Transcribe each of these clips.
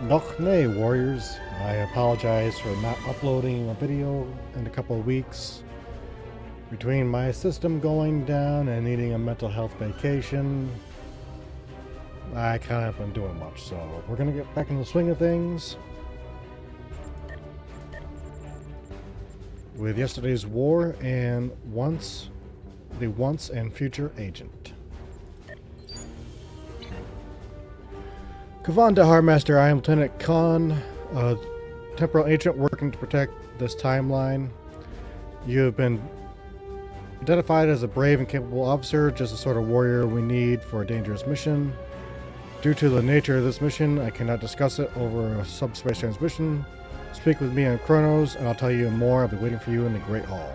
Noch nay, warriors. I apologize for not uploading a video in a couple of weeks. Between my system going down and needing a mental health vacation, I kind of haven't been doing much, so we're gonna get back in the swing of things with yesterday's war and the once and future agent. Kavan Dahar Master, I am Lieutenant Khan, a temporal agent working to protect this timeline. You have been identified as a brave and capable officer, just the sort of warrior we need for a dangerous mission. Due to the nature of this mission, I cannot discuss it over a subspace transmission. Speak with me on Chronos, and I'll tell you more. I'll be waiting for you in the Great Hall.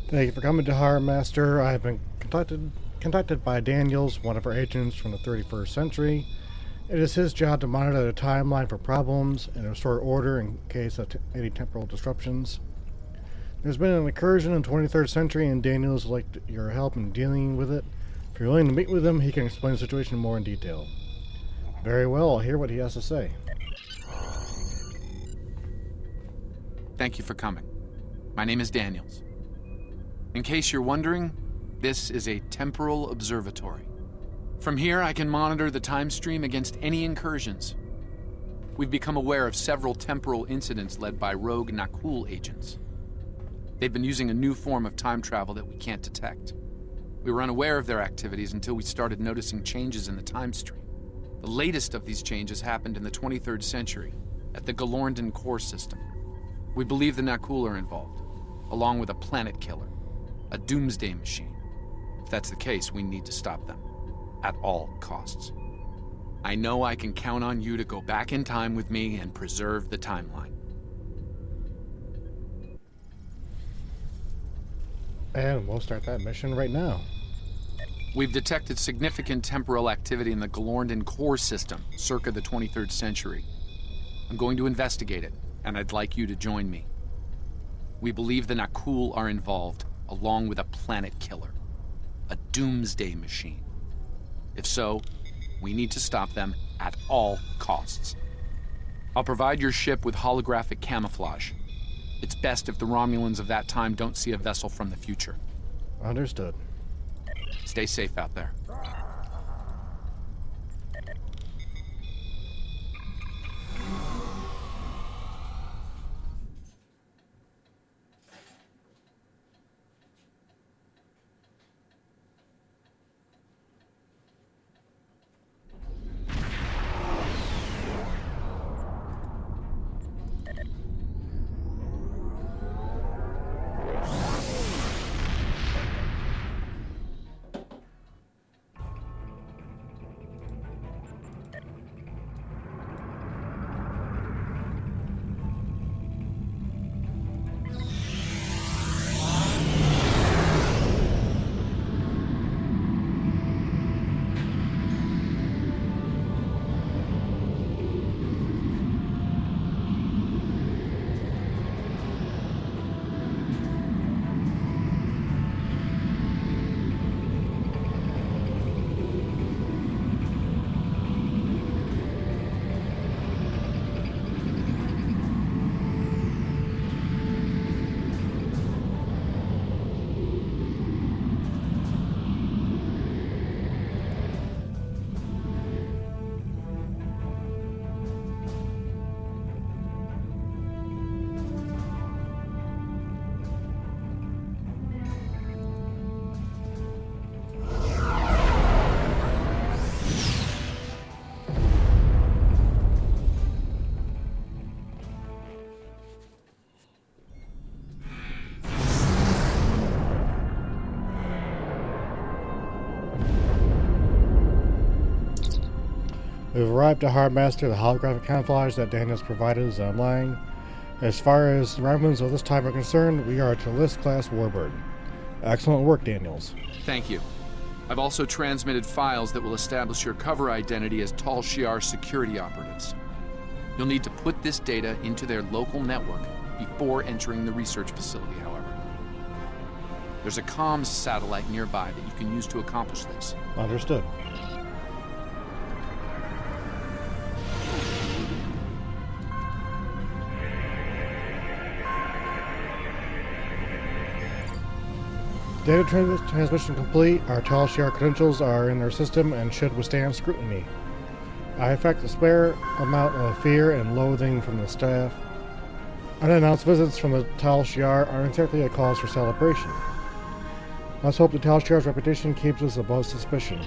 Thank you for coming, Dahar Master. I've been contacted by Daniels, one of our agents from the 31st century. It is his job to monitor the timeline for problems and restore order in case of any temporal disruptions. There's been an incursion in the 23rd century, and Daniels would like your help in dealing with it. If you're willing to meet with him, he can explain the situation more in detail. Very well, I'll hear what he has to say. Thank you for coming. My name is Daniels. In case you're wondering, this is a temporal observatory. From here, I can monitor the time stream against any incursions. We've become aware of several temporal incidents led by rogue Nakul agents. They've been using a new form of time travel that we can't detect. We were unaware of their activities until we started noticing changes in the time stream. The latest of these changes happened in the 23rd century, at the Galorndon core system. We believe the Nakul are involved, along with a planet killer. A doomsday machine. If that's the case, we need to stop them. At all costs. I know I can count on you to go back in time with me and preserve the timeline. And we'll start that mission right now. We've detected significant temporal activity in the Galorndon core system, circa the 23rd century. I'm going to investigate it, and I'd like you to join me. We believe the Nakul are involved, along with a planet killer. A doomsday machine. If so, we need to stop them at all costs. I'll provide your ship with holographic camouflage. It's best if the Romulans of that time don't see a vessel from the future. Understood. Stay safe out there. We've arrived at Hardmaster. The holographic camouflage that Daniels provided is online. As far as remnants of this time are concerned, we are a Talis class warbird. Excellent work, Daniels. Thank you. I've also transmitted files that will establish your cover identity as Tal Shiar security operatives. You'll need to put this data into their local network before entering the research facility, however. There's a comms satellite nearby that you can use to accomplish this. Understood. Data transmission complete. Our Tal Shiar credentials are in their system and should withstand scrutiny. I affect a spare amount of fear and loathing from the staff. Unannounced visits from the Tal Shiar are exactly a cause for celebration. Let's hope the Tal Shiar's reputation keeps us above suspicion.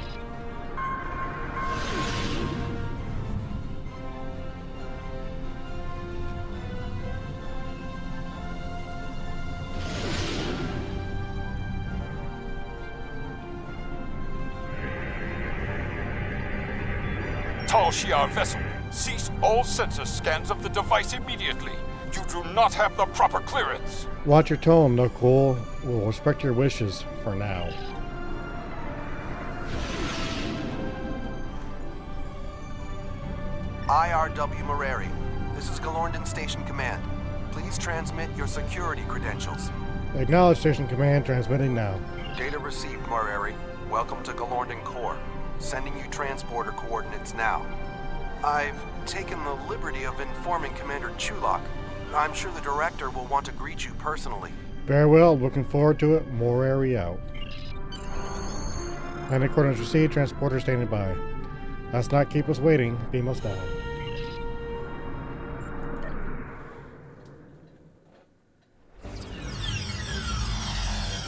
Tal Shiar vessel, cease all sensor scans of the device immediately. You do not have the proper clearance. Watch your tone, no cool. We'll respect your wishes for now. IRW Moreri, this is Galorndon Station Command. Please transmit your security credentials. Acknowledge Station Command, transmitting now. Data received, Moreri. Welcome to Galorndon Core. Sending you transporter coordinates now. I've taken the liberty of informing Commander Chulak. I'm sure the director will want to greet you personally. Very well, looking forward to it. Moreri out. Landing coordinates received, transporter standing by. Let's not keep us waiting. Beam us down.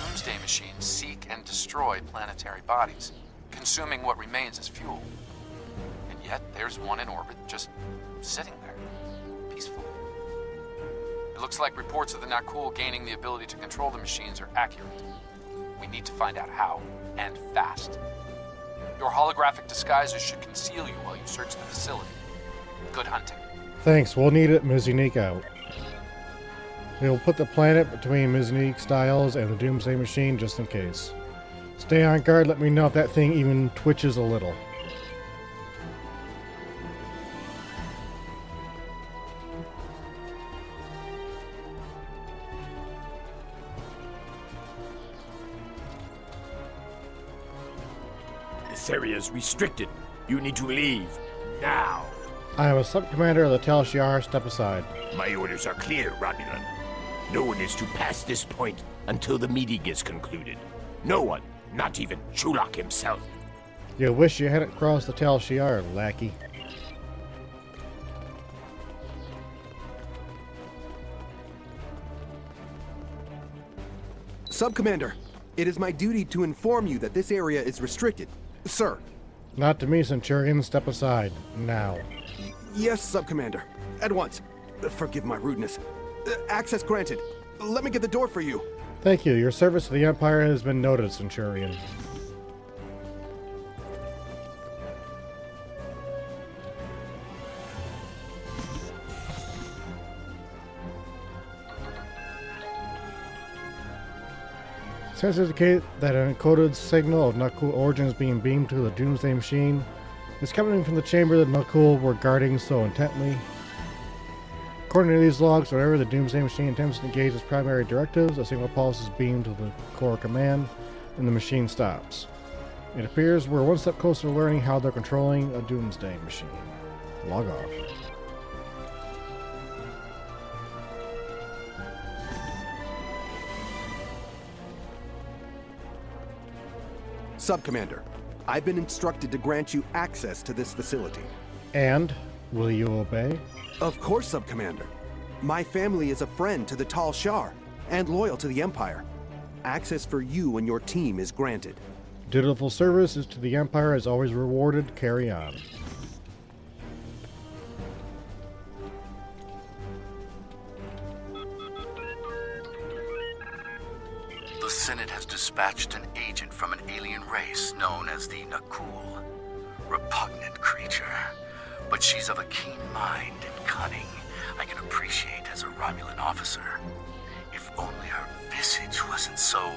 Doomsday machines seek and destroy planetary bodies, consuming what remains as fuel. And yet, there's one in orbit just sitting there, peaceful. It looks like reports of the Nakul gaining the ability to control the machines are accurate. We need to find out how, and fast. Your holographic disguises should conceal you while you search the facility. Good hunting. Thanks, we'll need it. Ms. Unique out. We will put the planet between Ms. Unique Styles and the Doomsday Machine just in case. Stay on guard, let me know if that thing even twitches a little. This area is restricted. You need to leave. Now. I am a sub-commander of the Tal Shiar. Step aside. My orders are clear, Romulan. No one is to pass this point until the meeting is concluded. No one, not even Chulak himself. You wish you hadn't crossed the Tal Shiar, lackey. Sub-Commander, it is my duty to inform you that this area is restricted. Sir. Not to me, Centurion. Step aside. Now. Yes, Sub-Commander. At once. Forgive my rudeness. Access granted. Let me get the door for you. Thank you. Your service to the Empire has been noted, Centurion. Sensors indicate that an encoded signal of Nakul origin is being beamed to the Doomsday Machine. It's coming from the chamber that Nakul were guarding so intently. According to these logs, whenever the Doomsday Machine attempts to engage its primary directives, a signal pulse is beamed to the core command, and the machine stops. It appears we're one step closer to learning how they're controlling a Doomsday Machine. Log off. Sub-Commander, I've been instructed to grant you access to this facility. And, will you obey? Of course, Sub-Commander. My family is a friend to the Tal Shiar, and loyal to the Empire. Access for you and your team is granted. Dutiful service is to the Empire is always rewarded. Carry on. The Senate has dispatched an agent from an alien race known as the Nakul. Repugnant creature. but she's of a keen mind and cunning I can appreciate as a Romulan officer. If only her visage wasn't so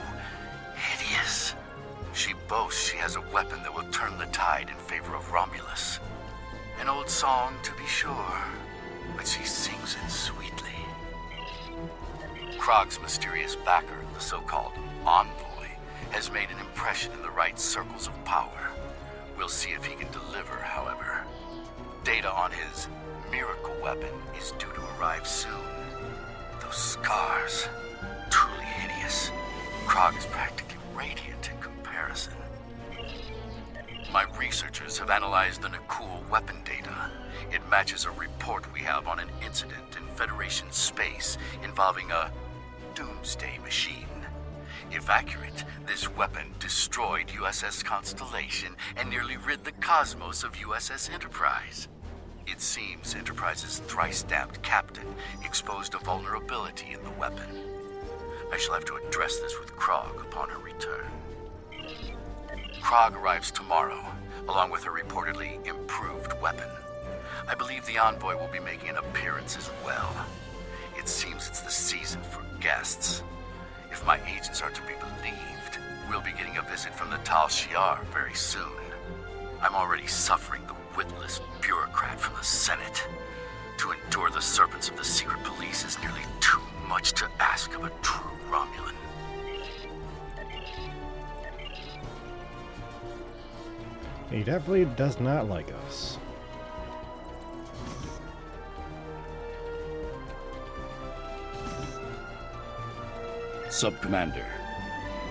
hideous. She boasts she has a weapon that will turn the tide in favor of Romulus. An old song, to be sure, but she sings it sweetly. Krog's mysterious backer, the so-called envoy, has made an impression in the right circles of power. We'll see if he can deliver, however. Data on his miracle weapon is due to arrive soon. Those scars, truly hideous. Krog is practically radiant in comparison. My researchers have analyzed the Nakul weapon data. It matches a report we have on an incident in Federation space involving a doomsday machine. If accurate, this weapon destroyed USS Constellation and nearly rid the cosmos of USS Enterprise. It seems Enterprise's thrice-stabbed captain exposed a vulnerability in the weapon. I shall have to address this with Krog upon her return. Krog arrives tomorrow, along with her reportedly improved weapon. I believe the envoy will be making an appearance as well. It seems it's the season for guests. If my agents are to be believed, we'll be getting a visit from the Tal Shiar very soon. I'm already suffering the witless bureaucrat from the Senate. To endure the serpents of the secret police is nearly too much to ask of a true Romulan. He definitely does not like us. Sub-Commander,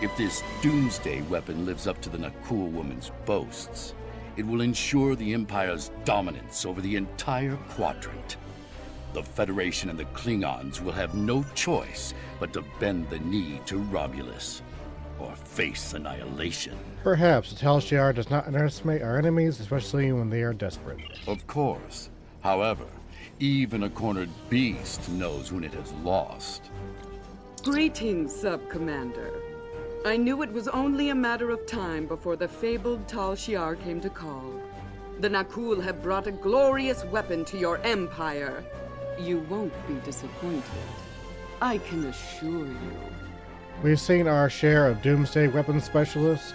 if this doomsday weapon lives up to the Nakul woman's boasts, it will ensure the Empire's dominance over the entire quadrant. The Federation and the Klingons will have no choice but to bend the knee to Romulus, or face annihilation. Perhaps the Tal Shiar does not underestimate our enemies, especially when they are desperate. Of course. However, even a cornered beast knows when it has lost. Greetings, Sub-Commander. I knew it was only a matter of time before the fabled Tal Shiar came to call. The Nakul have brought a glorious weapon to your empire. You won't be disappointed. I can assure you. We've seen our share of doomsday weapons specialists.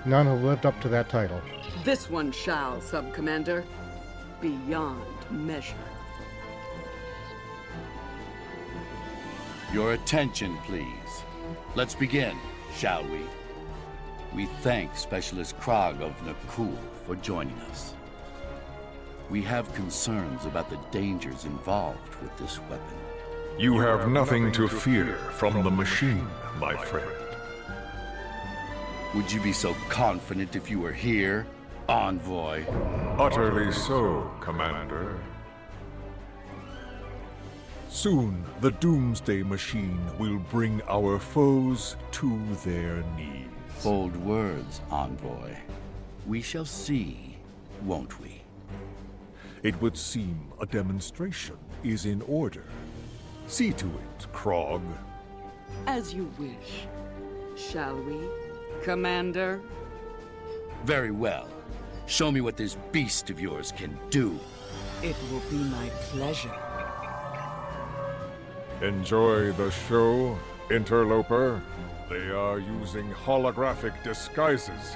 None have lived up to that title. This one shall, Sub-Commander. Beyond measure. Your attention, please. Let's begin, shall we? We thank Specialist Krog of Nakul for joining us. We have concerns about the dangers involved with this weapon. You have nothing to fear from the machine, my friend. Would you be so confident if you were here, Envoy? Utterly so, Commander. Soon, the Doomsday Machine will bring our foes to their knees. Bold words, Envoy. We shall see, won't we? It would seem a demonstration is in order. See to it, Krog. As you wish. Shall we, Commander? Very well. Show me what this beast of yours can do. It will be my pleasure. Enjoy the show, interloper. They are using holographic disguises.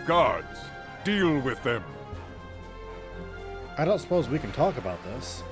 Guards, deal with them. I don't suppose we can talk about this.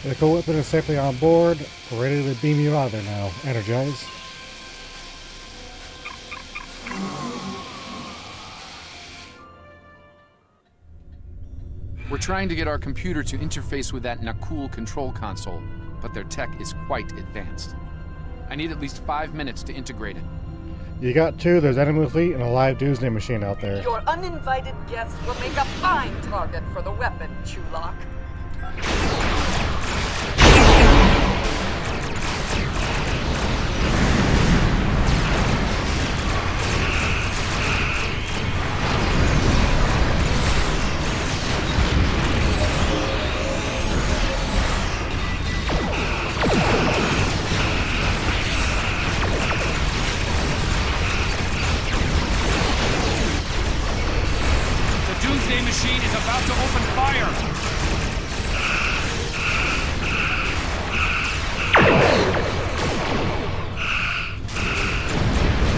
The cool weapon is safely on board. We're ready to beam you out of there now. Energize. We're trying to get our computer to interface with that Nakul control console, but their tech is quite advanced. I need at least 5 minutes to integrate it. You got 2. There's enemy fleet and a live doomsday machine out there. Your uninvited guests will make a fine target for the weapon, Chulak. Machine is about to open fire!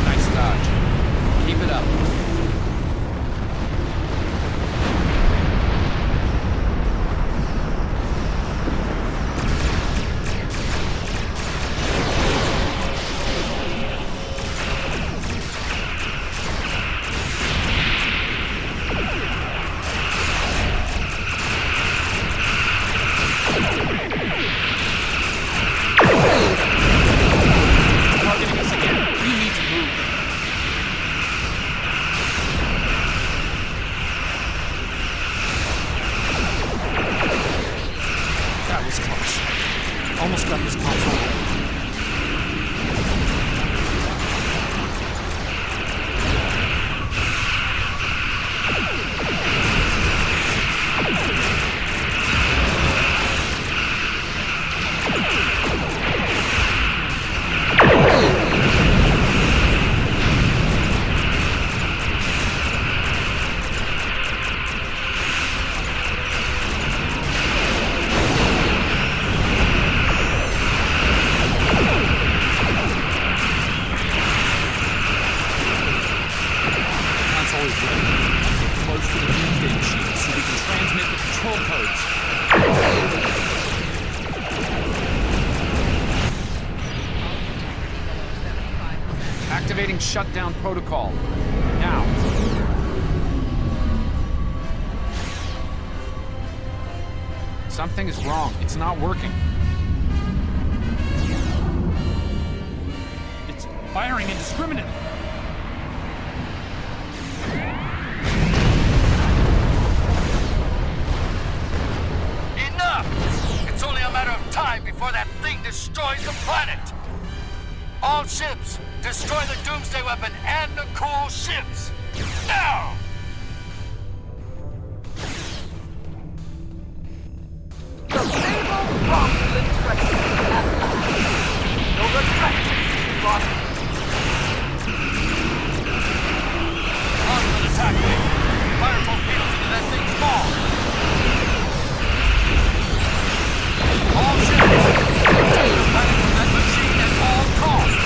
Nice dodge. Keep it up. Almost got this console. Close to the doomsday machine so we can transmit the control codes. Activating shutdown protocol. Now. Something is wrong. It's not working. It's firing indiscriminately. It's only a matter of time before that thing destroys the planet! All ships, destroy the Doomsday Weapon and the cool ships! Now! The fabled Romulan treachery at last. You'll regret this, Chulak. On to the attack wing! Fire torpedoes into that thing's ball! All ships! Back from that machine at all costs!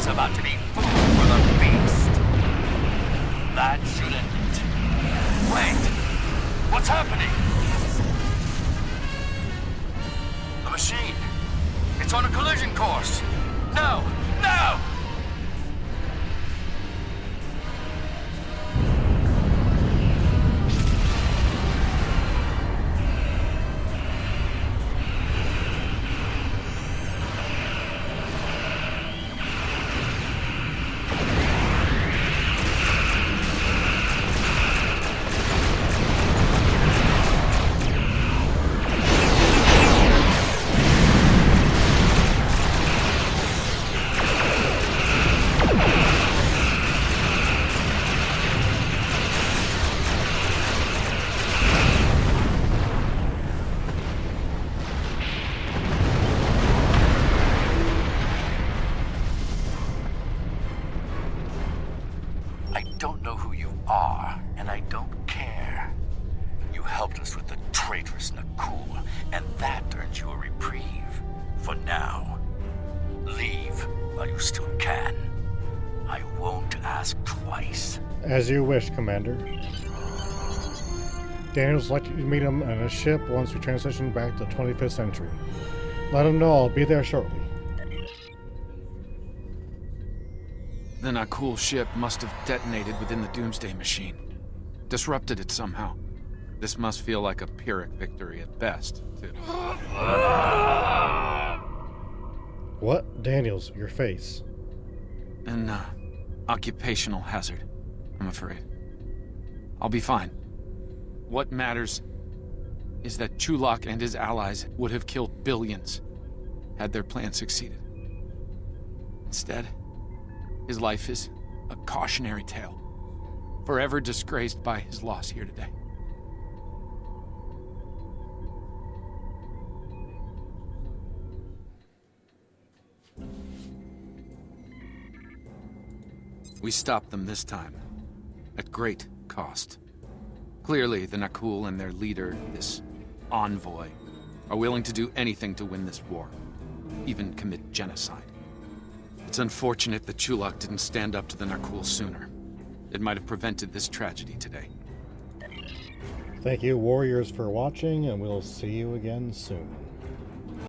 About to be food for the beast. That should end it. Wait! What's happening? The machine! It's on a collision course. No! No! I don't know who you are, and I don't care. You helped us with the traitorous Nakul, and that earned you a reprieve. For now. Leave while you still can. I won't ask twice. As you wish, Commander. Daniels would like you to meet him on a ship once we transition back to the 25th century. Let him know I'll be there shortly. The Nakul ship must have detonated within the Doomsday machine. Disrupted it somehow. This must feel like a Pyrrhic victory at best, too. What? Daniels, your face. An occupational hazard, I'm afraid. I'll be fine. What matters is that Chulak and his allies would have killed billions had their plan succeeded. Instead, his life is a cautionary tale, forever disgraced by his loss here today. We stopped them this time, at great cost. Clearly, the Nakul and their leader, this envoy, are willing to do anything to win this war, even commit genocide. It's unfortunate that Chulak didn't stand up to the Nakul sooner. It might have prevented this tragedy today. Thank you, warriors, for watching, and we'll see you again soon.